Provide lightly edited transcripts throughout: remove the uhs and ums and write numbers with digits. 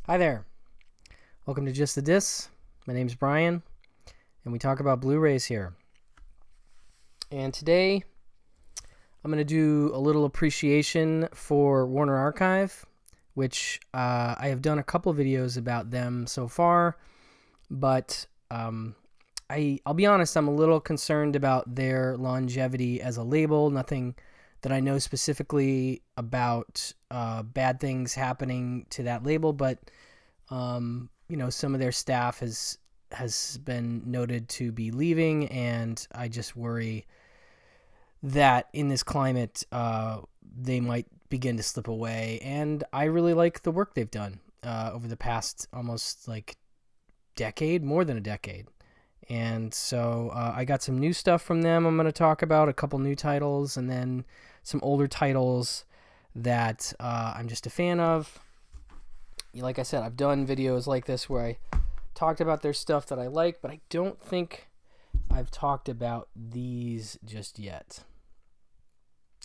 Hi there. Welcome to Just the Dis. My name's Brian, and we talk about Blu-rays here. And today, I'm going to do a little appreciation for Warner Archive, which I have done a couple videos about them so far, but I'll be honest, I'm a little concerned about their longevity as a label. Nothing that I know specifically about bad things happening to that label, but some of their staff has been noted to be leaving, and I just worry that in this climate they might begin to slip away. And I really like the work they've done over the past almost decade, more than a decade. And so I got some new stuff from them I'm going to talk about, a couple new titles, and then some older titles that I'm just a fan of. Like I said, I've done videos like this where I talked about their stuff that I like, but I don't think I've talked about these just yet.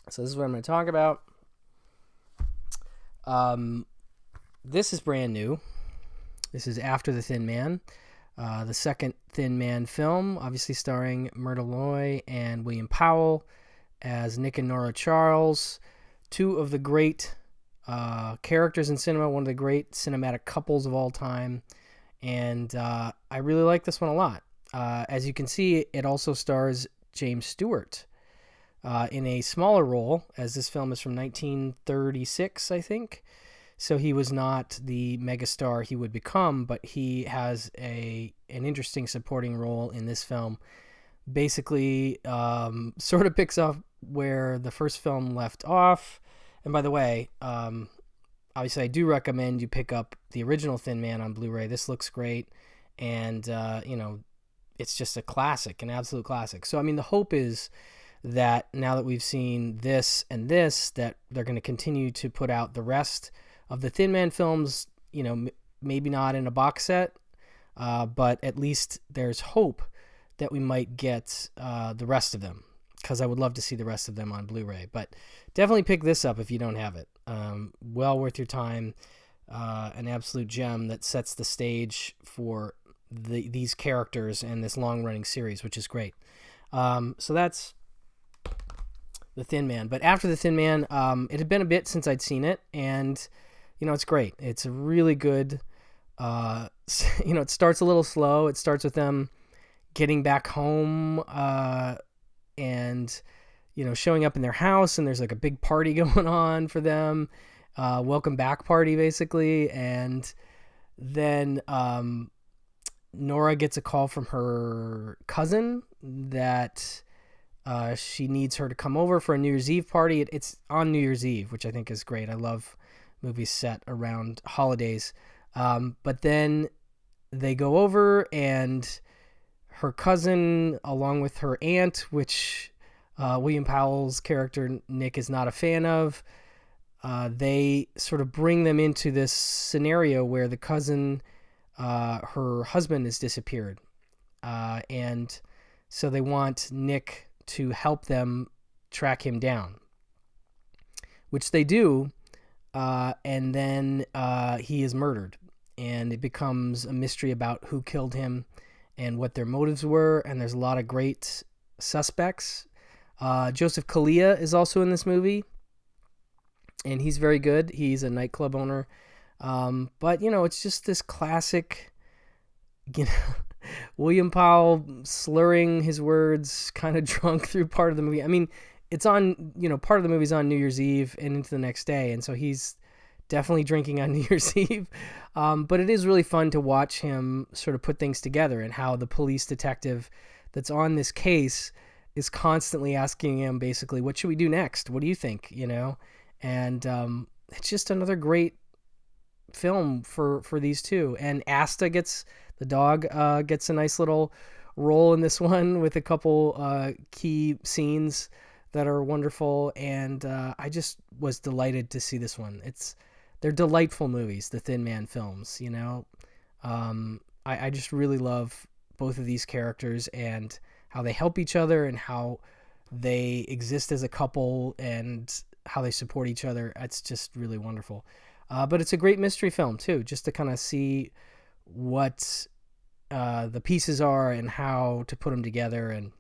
So this is what I'm going to talk about. This is brand new. This is After the Thin Man, the second Thin Man film, obviously starring Myrtle Loy and William Powell as Nick and Nora Charles, two of the great characters in cinema, one of the great cinematic couples of all time. And I really like this one a lot. As you can see, it also stars James Stewart in a smaller role, as this film is from 1936, I think. So he was not the megastar he would become, but he has an interesting supporting role in this film. Basically, sort of picks up where the first film left off. And by the way, obviously I do recommend you pick up the original Thin Man on Blu-ray. This looks great, and it's just a classic, an absolute classic. So the hope is that now that we've seen this and this, that they're going to continue to put out the rest of the Thin Man films, maybe not in a box set, but at least there's hope that we might get the rest of them, because I would love to see the rest of them on Blu-ray. But definitely pick this up if you don't have it. Well worth your time. An absolute gem that sets the stage for these characters and this long-running series, which is great. So that's the Thin Man. But After the Thin Man, it had been a bit since I'd seen it, and it's great. It's a really good. It starts a little slow. It starts with them getting back home, and showing up in their house, and there's a big party going on for them, welcome back party basically. And then Nora gets a call from her cousin that she needs her to come over for a New Year's Eve party. It's on New Year's Eve, which I think is great. I love movies set around holidays. But then they go over, and her cousin, along with her aunt, which William Powell's character Nick is not a fan of, they sort of bring them into this scenario where the cousin, her husband, has disappeared. And so they want Nick to help them track him down, which they do. And then he is murdered, and it becomes a mystery about who killed him and what their motives were. And there's a lot of great suspects. Joseph Kalia is also in this movie, and he's very good. He's a nightclub owner. But, it's just this classic, William Powell slurring his words, kind of drunk through part of the movie. It's on, part of the movie's on New Year's Eve and into the next day, and so he's definitely drinking on New Year's Eve. But it is really fun to watch him sort of put things together, and how the police detective that's on this case is constantly asking him basically, what should we do next? What do you think? And it's just another great film for these two. And Asta the dog gets a nice little role in this one with a couple key scenes that are wonderful. And I just was delighted to see this one. They're delightful movies, the Thin Man films, I just really love both of these characters and how they help each other and how they exist as a couple and how they support each other. It's just really wonderful. But it's a great mystery film too, just to kind of see what the pieces are and how to put them together. And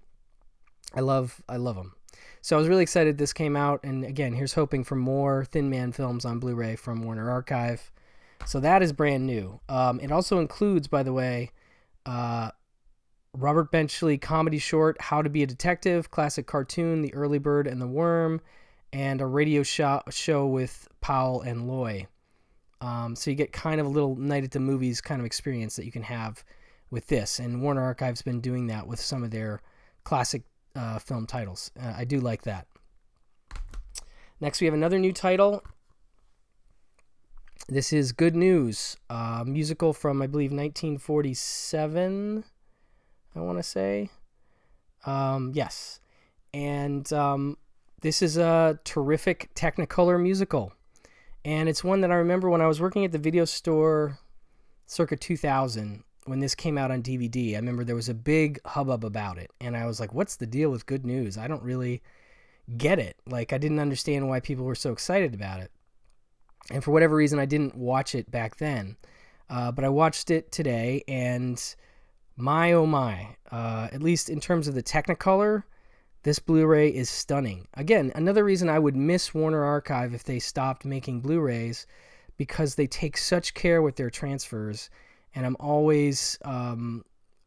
I love them. So I was really excited this came out. And again, here's hoping for more Thin Man films on Blu-ray from Warner Archive. So that is brand new. It also includes, by the way, Robert Benchley comedy short, How to Be a Detective, classic cartoon, The Early Bird and the Worm, and a radio show with Powell and Loy. So you get kind of a little night at the movies kind of experience that you can have with this. And Warner Archive's been doing that with some of their classic film titles. I do like that. Next, we have another new title. This is Good News, musical from, I believe, 1947, I want to say. Yes. And this is a terrific Technicolor musical. And it's one that I remember when I was working at the video store circa 2000, when this came out on DVD. I remember there was a big hubbub about it. And I was like, what's the deal with Good News? I don't really get it. Like, I didn't understand why people were so excited about it. And for whatever reason, I didn't watch it back then. But I watched it today, and my oh my, at least in terms of the Technicolor, this Blu-ray is stunning. Again, another reason I would miss Warner Archive if they stopped making Blu-rays, because they take such care with their transfers, and I'm always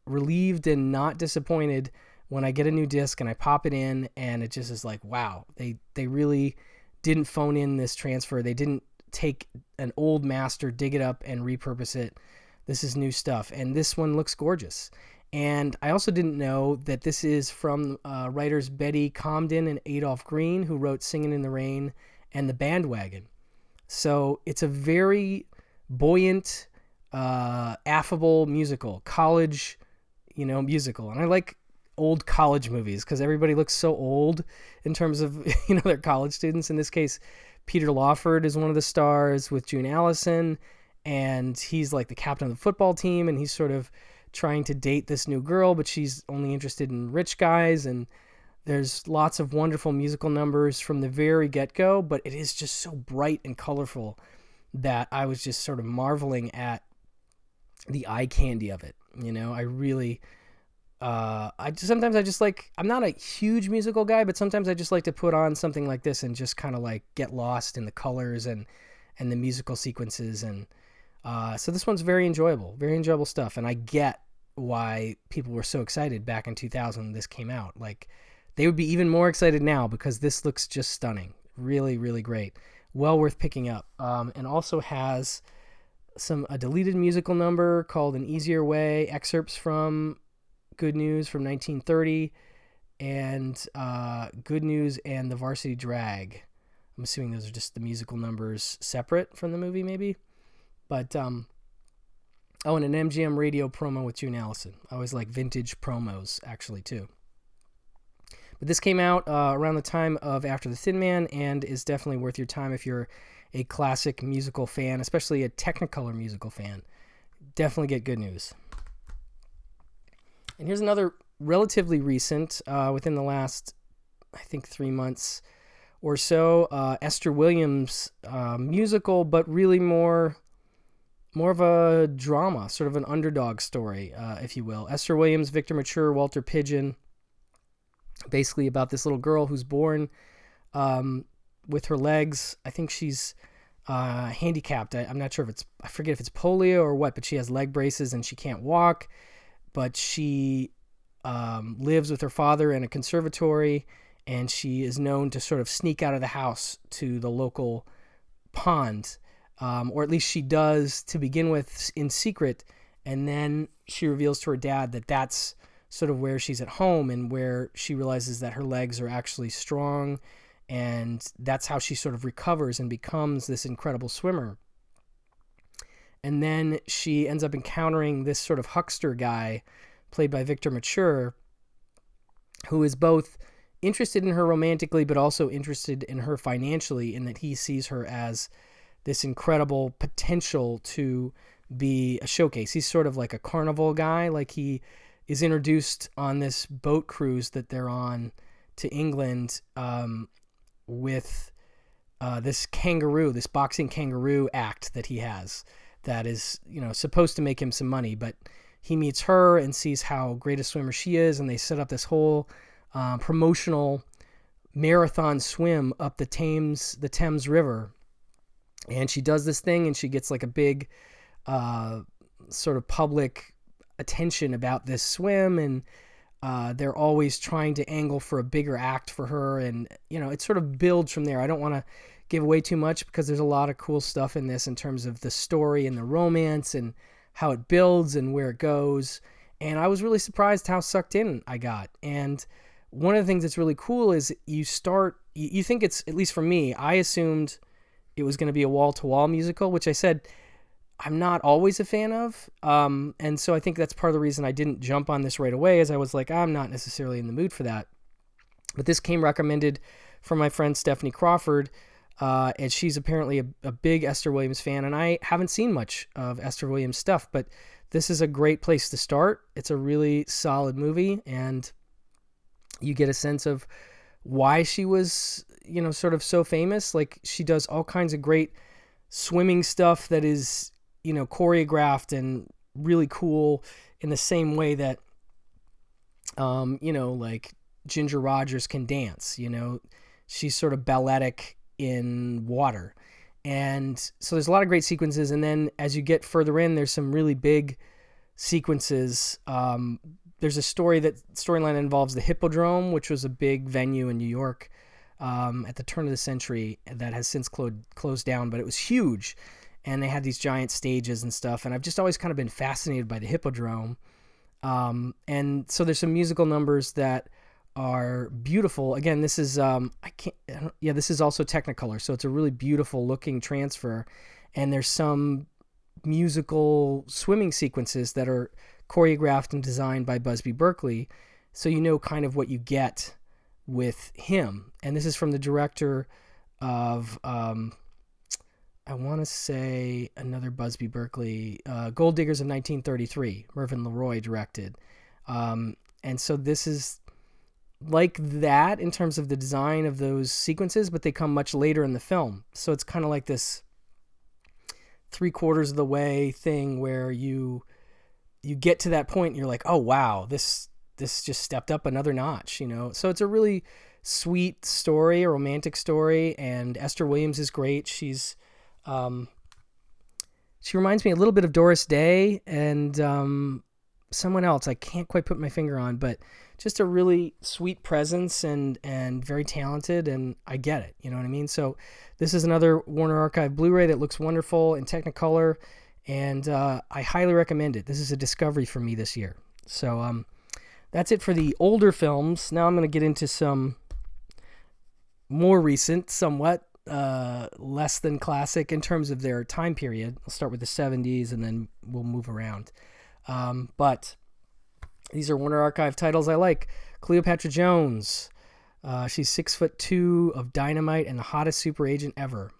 relieved and not disappointed when I get a new disc and I pop it in, and it just is like, wow, they really didn't phone in this transfer. They didn't take an old master, dig it up, and repurpose it. This is new stuff, and this one looks gorgeous. And I also didn't know that this is from writers Betty Comden and Adolph Green, who wrote Singin' in the Rain and The Bandwagon. So it's a very buoyant, affable musical, college, musical. And I like old college movies because everybody looks so old in terms of, their college students. In this case, Peter Lawford is one of the stars with June Allison, and he's like the captain of the football team, and he's sort of trying to date this new girl, but she's only interested in rich guys. And there's lots of wonderful musical numbers from the very get-go, but it is just so bright and colorful that I was just sort of marveling at the eye candy of it. I really, sometimes I just like, I'm not a huge musical guy, but sometimes I just like to put on something like this and just kind of like get lost in the colors and the musical sequences. And so this one's very enjoyable stuff. And I get why people were so excited back in 2000 when this came out. Like, they would be even more excited now because this looks just stunning. Really, really great. Well worth picking up. And also has a deleted musical number called An Easier Way, excerpts from Good News from 1930, and Good News and the Varsity Drag. I'm assuming those are just the musical numbers separate from the movie, maybe. But, and an MGM radio promo with June Allison. I always like vintage promos, actually, too. But this came out around the time of After the Thin Man, and is definitely worth your time if you're a classic musical fan, especially a Technicolor musical fan. Definitely get Good News. And here's another relatively recent, within the last, I think, 3 months or so, Esther Williams musical, but really more of a drama, sort of an underdog story, if you will. Esther Williams, Victor Mature, Walter Pidgeon, basically about this little girl who's born with her legs. I think she's handicapped. I'm not sure I forget if it's polio or what, but she has leg braces and she can't walk. But she lives with her father in a conservatory, and she is known to sort of sneak out of the house to the local pond, or at least she does to begin with in secret, and then she reveals to her dad that that's sort of where she's at home and where she realizes that her legs are actually strong, and that's how she sort of recovers and becomes this incredible swimmer. And then she ends up encountering this sort of huckster guy, played by Victor Mature, who is both interested in her romantically, but also interested in her financially, in that he sees her as this incredible potential to be a showcase. He's sort of like a carnival guy. Like, he is introduced on this boat cruise that they're on to England with this kangaroo, this boxing kangaroo act that he has that is, supposed to make him some money. But he meets her and sees how great a swimmer she is, and they set up this whole promotional marathon swim up the Thames River. And she does this thing, and she gets like a big sort of public attention about this swim, and they're always trying to angle for a bigger act for her, and it sort of builds from there. I don't want to give away too much because there's a lot of cool stuff in this in terms of the story and the romance and how it builds and where it goes. And I was really surprised how sucked in I got. And one of the things that's really cool is you think it's, at least for me, I assumed it was going to be a wall-to-wall musical, which I said I'm not always a fan of. And so I think that's part of the reason I didn't jump on this right away, is I was like, I'm not necessarily in the mood for that. But this came recommended from my friend Stephanie Crawford, and she's apparently a big Esther Williams fan, and I haven't seen much of Esther Williams stuff, but this is a great place to start. It's a really solid movie, and you get a sense of why she was, sort of so famous. Like, she does all kinds of great swimming stuff that is, choreographed and really cool in the same way that, like Ginger Rogers can dance, she's sort of balletic in water. And so there's a lot of great sequences. And then as you get further in, there's some really big sequences. There's a storyline that involves the Hippodrome, which was a big venue in New York at the turn of the century that has since closed down, but it was huge. And they had these giant stages and stuff. And I've just always kind of been fascinated by the Hippodrome. And so there's some musical numbers that are beautiful. Again, this is this is also Technicolor, so it's a really beautiful looking transfer. And there's some musical swimming sequences that are choreographed and designed by Busby Berkeley, so kind of what you get with him. And this is from the director of I want to say another Busby Berkeley, Gold Diggers of 1933, Mervyn LeRoy directed. And so this is like that in terms of the design of those sequences, but they come much later in the film. So it's kind of like this 3/4 of the way thing where you get to that point and you're like, oh wow, this just stepped up another notch, So it's a really sweet story, a romantic story, and Esther Williams is great. She reminds me a little bit of Doris Day and someone else I can't quite put my finger on, but just a really sweet presence and very talented, and I get it, you know what I mean? So this is another Warner Archive Blu-ray that looks wonderful in Technicolor, and I highly recommend it. This is a discovery for me this year. So that's it for the older films. Now I'm going to get into some more recent, somewhat less than classic in terms of their time period. I'll start with the 70s, and then we'll move around. But these are Warner Archive titles I like. Cleopatra Jones. She's 6'2" of dynamite and the hottest super agent ever.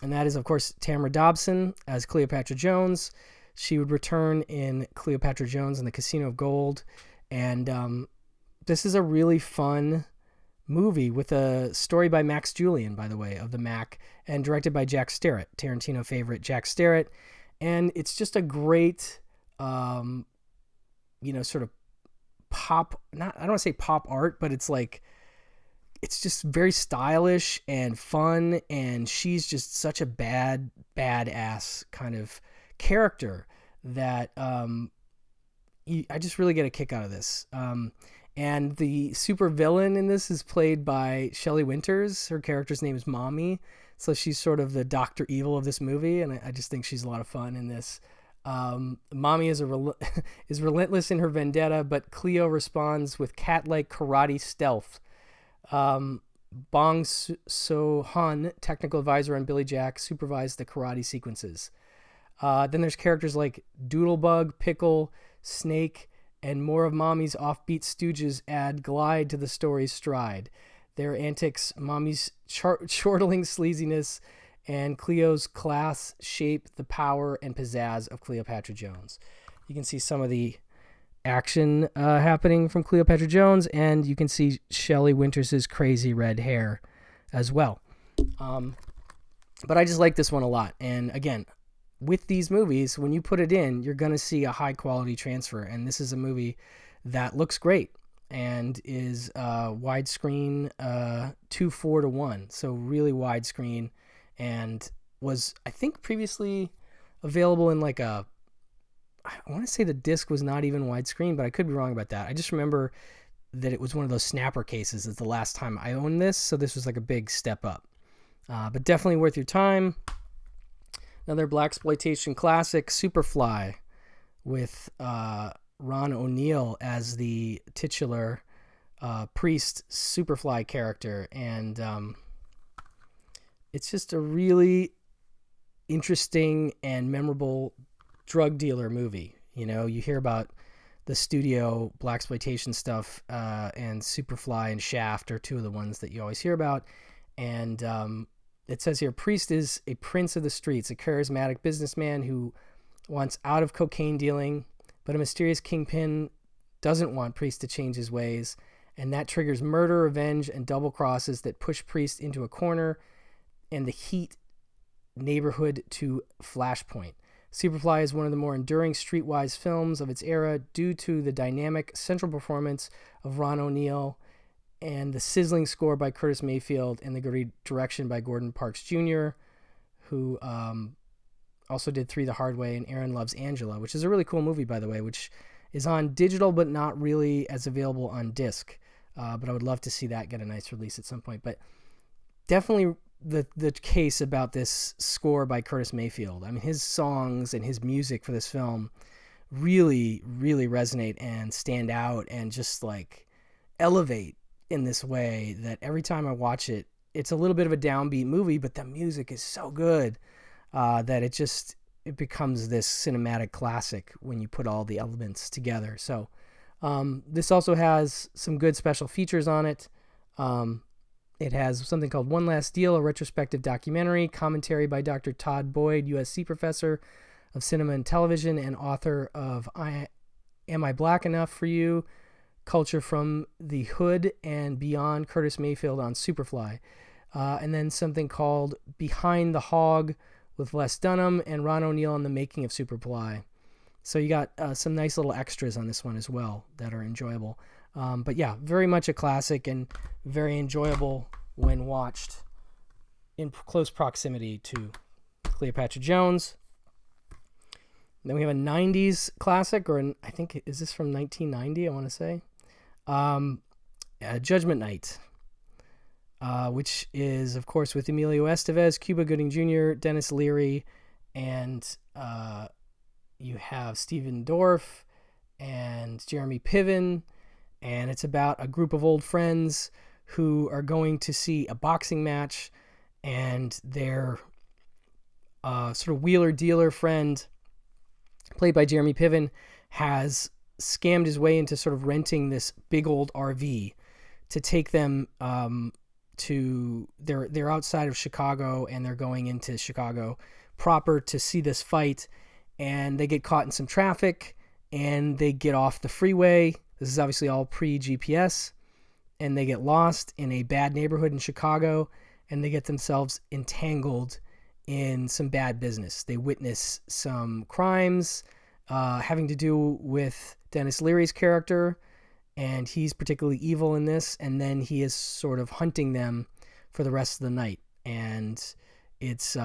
And that is, of course, Tamara Dobson as Cleopatra Jones. She would return in Cleopatra Jones and the Casino of Gold. And this is a really fun movie with a story by Max Julian, by the way, of the Mac, and directed by Jack Starrett, Tarantino favorite Jack Starrett. And it's just a great sort of pop, I don't want to say pop art, but it's just very stylish and fun, and she's just such a badass kind of character that I just really get a kick out of this. And the super villain in this is played by Shelly Winters. Her character's name is Mommy, so she's sort of the Dr. Evil of this movie, and I just think she's a lot of fun in this. Mommy is is relentless in her vendetta, but Cleo responds with cat-like karate stealth. Bong So-han, technical advisor on Billy Jack, supervised the karate sequences. Then there's characters like Doodlebug, Pickle, Snake, and more of Mommy's offbeat stooges add glide to the story's stride. Their antics, Mommy's chortling sleaziness, and Cleo's class shape the power and pizzazz of Cleopatra Jones. You can see some of the action happening from Cleopatra Jones, and you can see Shelly Winters' crazy red hair as well. But I just like this one a lot. And again, with these movies, when you put it in, you're going to see a high quality transfer. And this is a movie that looks great and is widescreen 2:4:1. So really widescreen, and was, I think, previously available in like I want to say the disc was not even widescreen, but I could be wrong about that. I just remember that it was one of those snapper cases. It's the last time I owned this, so this was like a big step up. But definitely worth your time. Another blaxploitation classic, Superfly, with Ron O'Neal as the titular priest Superfly character. And it's just a really interesting and memorable drug dealer movie. You know, you hear about the studio blaxploitation stuff, and Superfly and Shaft are two of the ones that you always hear about. And it says here, Priest is a prince of the streets, a charismatic businessman who wants out of cocaine dealing, but a mysterious kingpin doesn't want Priest to change his ways, and that triggers murder, revenge, and double crosses that push Priest into a corner and the heat neighborhood to flashpoint. Superfly is one of the more enduring streetwise films of its era due to the dynamic central performance of Ron O'Neal and the sizzling score by Curtis Mayfield and the great direction by Gordon Parks Jr., who also did Three the Hard Way and Aaron Loves Angela, which is a really cool movie, by the way, which is on digital but not really as available on disc. But I would love to see that get a nice release at some point. But definitely the case about this score by Curtis Mayfield. I mean, his songs and his music for this film really, really resonate and stand out and just like elevate in this way that every time I watch it, it's a little bit of a downbeat movie, but the music is so good that it becomes this cinematic classic when you put all the elements together. So this also has some good special features on it. It has something called One Last Deal, a retrospective documentary, commentary by Dr. Todd Boyd, USC professor of cinema and television and author of Am I Black Enough for You? Culture from the Hood and Beyond, Curtis Mayfield on Superfly. And then something called Behind the Hog with Les Dunham and Ron O'Neal on the making of Superfly. So you got some nice little extras on this one as well that are enjoyable. But yeah, very much a classic and very enjoyable when watched in close proximity to Cleopatra Jones. Then we have a 90s classic, I think, is this from 1990, I want to say? Judgment Night, which is, of course, with Emilio Estevez, Cuba Gooding Jr., Dennis Leary, and you have Stephen Dorff and Jeremy Piven, and it's about a group of old friends who are going to see a boxing match, and their sort of wheeler-dealer friend, played by Jeremy Piven, has scammed his way into sort of renting this big old RV to take them to they're outside of Chicago, and they're going into Chicago proper to see this fight, and they get caught in some traffic and they get off the freeway. This is obviously all pre-GPS, and they get lost in a bad neighborhood in Chicago, and they get themselves entangled in some bad business. They witness some crimes having to do with Dennis Leary's character, and he's particularly evil in this, and then he is sort of hunting them for the rest of the night, and it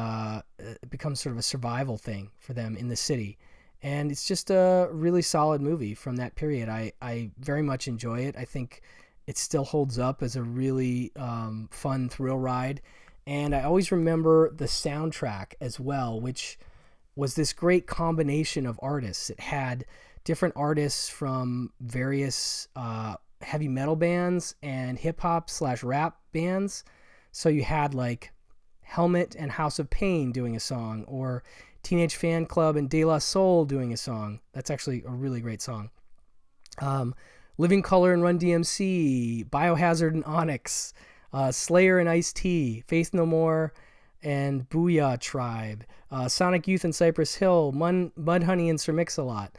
becomes sort of a survival thing for them in the city. And it's just a really solid movie from that period. I very much enjoy it. I think it still holds up as a really fun thrill ride. And I always remember the soundtrack as well, which was this great combination of artists. It had different artists from various heavy metal bands and hip-hop/rap bands. So you had like Helmet and House of Pain doing a song, or Teenage Fan Club and De La Soul doing a song. That's actually a really great song. Living Colour and Run DMC, Biohazard and Onyx, Slayer and Ice-T, Faith No More and Booyah Tribe, Sonic Youth and Cypress Hill, Mudhoney and Sir Mix-a-Lot.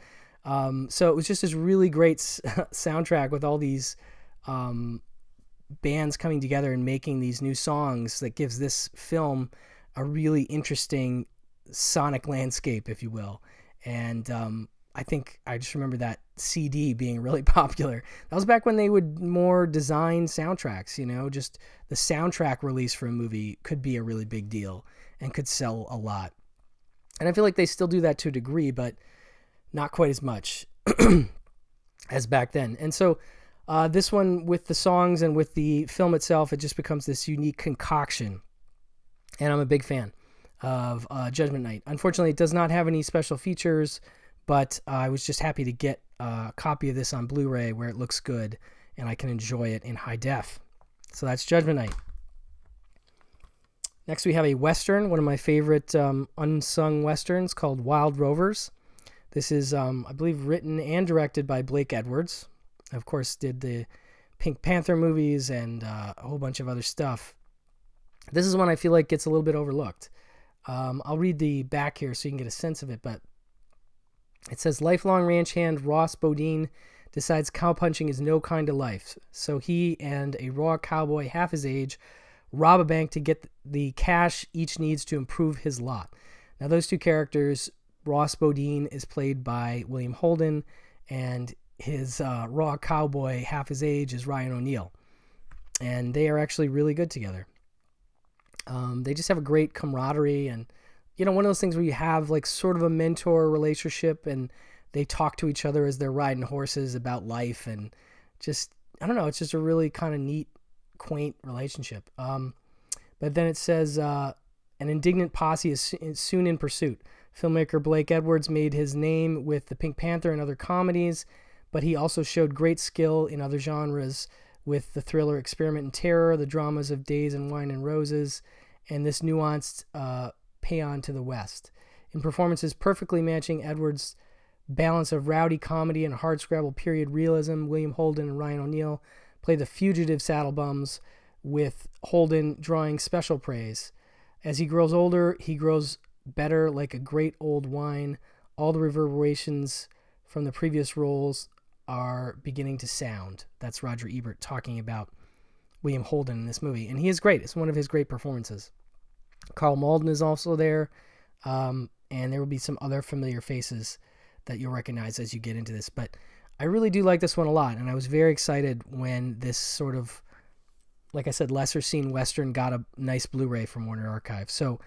So it was just this really great soundtrack with all these bands coming together and making these new songs that gives this film a really interesting sonic landscape, if you will. And I think I just remember that CD being really popular. That was back when they would more design soundtracks, just the soundtrack release for a movie could be a really big deal and could sell a lot. And I feel like they still do that to a degree, but not quite as much as back then. And so this one, with the songs and with the film itself, it just becomes this unique concoction. And I'm a big fan of Judgment Night. Unfortunately, it does not have any special features, but I was just happy to get a copy of this on Blu-ray where it looks good and I can enjoy it in high def. So that's Judgment Night. Next, we have a Western, one of my favorite unsung Westerns, called Wild Rovers. This is, I believe, written and directed by Blake Edwards. Of course, did the Pink Panther movies and a whole bunch of other stuff. This is one I feel like gets a little bit overlooked. I'll read the back here so you can get a sense of it, but it says, lifelong ranch hand Ross Bodine decides cowpunching is no kind of life, so he and a raw cowboy half his age rob a bank to get the cash each needs to improve his lot. Now, those two characters, Ross Bodine is played by William Holden, and his raw cowboy, half his age, is Ryan O'Neal. And they are actually really good together. They just have a great camaraderie, and, one of those things where you have like sort of a mentor relationship, and they talk to each other as they're riding horses about life, and just, I don't know, it's just a really kind of neat, quaint relationship. But then it says, an indignant posse is soon in pursuit. Filmmaker Blake Edwards made his name with The Pink Panther and other comedies, but he also showed great skill in other genres with the thriller Experiment in Terror, the dramas of Days and Wine and Roses, and this nuanced paean to the West. In performances perfectly matching Edwards' balance of rowdy comedy and hardscrabble period realism, William Holden and Ryan O'Neal play the fugitive saddlebums, with Holden drawing special praise. As he grows older, he grows better like a great old wine. All the reverberations from the previous roles are beginning to sound. That's Roger Ebert talking about William Holden in this movie. And he is great. It's one of his great performances. Carl Malden is also there. And there will be some other familiar faces that you'll recognize as you get into this. But I really do like this one a lot. And I was very excited when this sort of, like I said, lesser seen Western got a nice Blu-ray from Warner Archive. So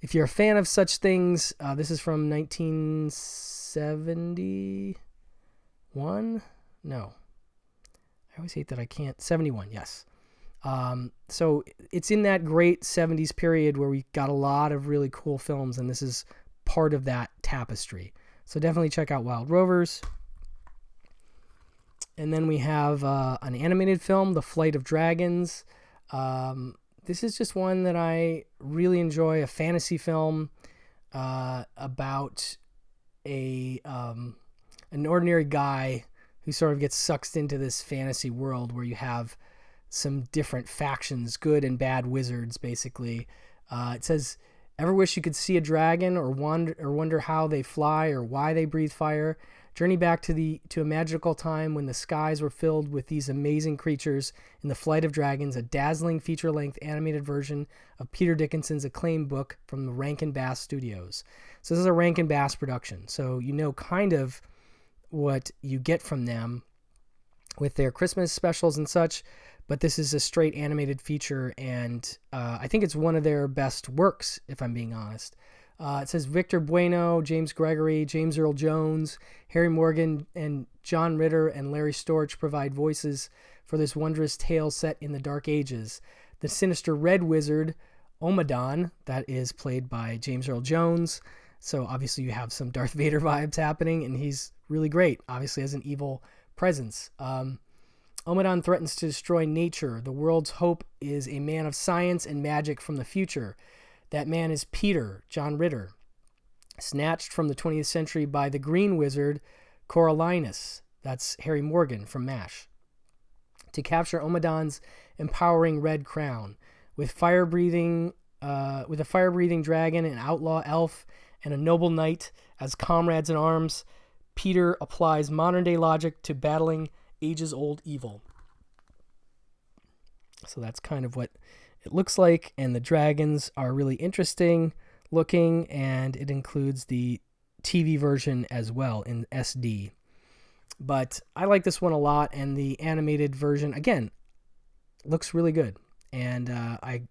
if you're a fan of such things, this is from 1971? No. I always hate that I can't. 71, yes. So it's in that great 70s period where we got a lot of really cool films, and this is part of that tapestry. So definitely check out Wild Rovers. And then we have an animated film, The Flight of Dragons. This is just one that I really enjoy, a fantasy film about an ordinary guy who sort of gets sucked into this fantasy world where you have some different factions, good and bad wizards, basically. It says, ever wish you could see a dragon or wonder how they fly or why they breathe fire? Journey back to a magical time when the skies were filled with these amazing creatures in The Flight of Dragons, a dazzling feature-length animated version of Peter Dickinson's acclaimed book from the Rankin Bass Studios. So this is a Rankin Bass production. So you know kind of what you get from them with their Christmas specials and such, but this is a straight animated feature, and I think it's one of their best works, if I'm being honest. It says Victor Bueno, James Gregory, James Earl Jones, Harry Morgan, and John Ritter and Larry Storch provide voices for this wondrous tale set in the Dark Ages. The sinister Red Wizard, Omadon, that is played by James Earl Jones. So obviously you have some Darth Vader vibes happening, and he's really great, obviously as an evil presence. Omadon threatens to destroy nature. The world's hope is a man of science and magic from the future. That man is Peter, John Ritter, snatched from the 20th century by the Green Wizard, Coriolanus. That's Harry Morgan from MASH. To capture Omadon's empowering red crown. With a fire-breathing dragon, an outlaw elf, and a noble knight as comrades in arms, Peter applies modern-day logic to battling ages-old evil. So that's kind of what it looks like, and the dragons are really interesting looking, and it includes the TV version as well in SD. But I like this one a lot, and the animated version, again, looks really good. And I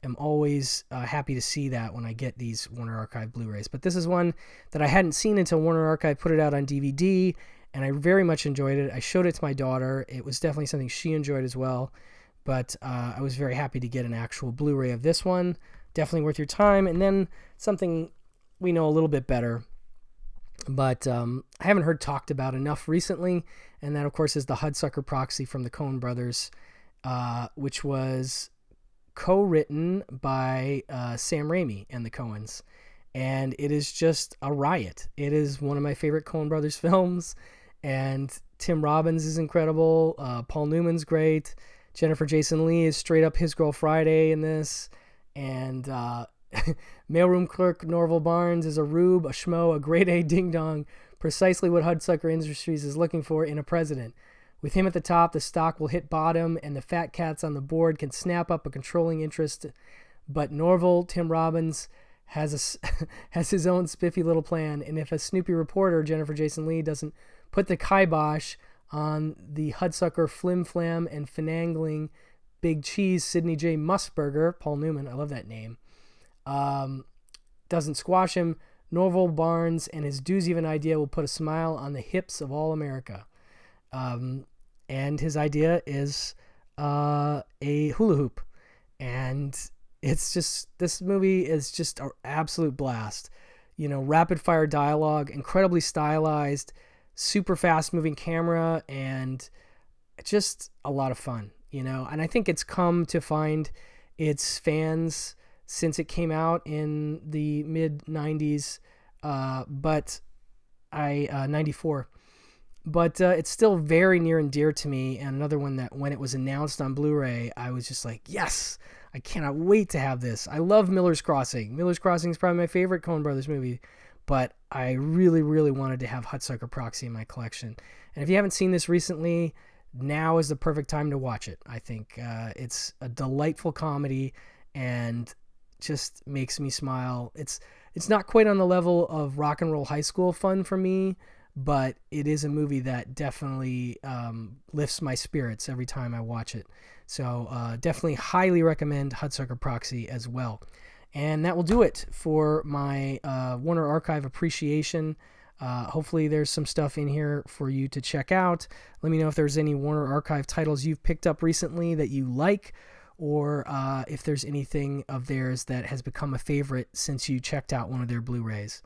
am always happy to see that when I get these Warner Archive Blu-rays. But this is one that I hadn't seen until Warner Archive put it out on DVD, and I very much enjoyed it. I showed it to my daughter. It was definitely something she enjoyed as well. But I was very happy to get an actual Blu-ray of this one. Definitely worth your time. And then something we know a little bit better, but I haven't heard talked about enough recently, and that, of course, is the Hudsucker Proxy from the Coen brothers, which was co-written by Sam Raimi and the Coens, and it is just a riot. It is one of my favorite Coen brothers films, and Tim Robbins is incredible. Paul Newman's great. Jennifer Jason Leigh is straight up His Girl Friday in this, and mailroom clerk Norval Barnes is a rube, a schmo, a grade A ding-dong, precisely what Hudsucker Industries is looking for in a president. With him at the top, the stock will hit bottom, and the fat cats on the board can snap up a controlling interest. But Norval, Tim Robbins, has his own spiffy little plan, and if a snoopy reporter, Jennifer Jason Leigh, doesn't put the kibosh on the Hudsucker flim-flam and finagling big cheese Sidney J. Musburger, Paul Newman, I love that name, doesn't squash him, Norval Barnes and his doozy of an idea will put a smile on the hips of all America. And his idea is a hula hoop. And it's just, this movie is just an absolute blast. You know, rapid fire dialogue, incredibly stylized, super fast moving camera, and just a lot of fun, you know. And I think it's come to find its fans since it came out in the mid 90s, but 94. But it's still very near and dear to me, and another one that when it was announced on Blu-ray, I was just like, yes, I cannot wait to have this. I love Miller's Crossing. Miller's Crossing is probably my favorite Coen Brothers movie, but I really, really wanted to have Hudsucker Proxy in my collection. And if you haven't seen this recently, now is the perfect time to watch it. I think it's a delightful comedy and just makes me smile. It's not quite on the level of Rock and Roll High School fun for me, but it is a movie that definitely lifts my spirits every time I watch it. So definitely highly recommend Hudsucker Proxy as well. And that will do it for my Warner Archive appreciation. Hopefully there's some stuff in here for you to check out. Let me know if there's any Warner Archive titles you've picked up recently that you like, or if there's anything of theirs that has become a favorite since you checked out one of their Blu-rays.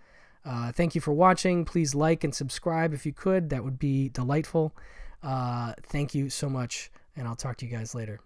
Thank you for watching. Please like and subscribe if you could. That would be delightful. Thank you so much, and I'll talk to you guys later.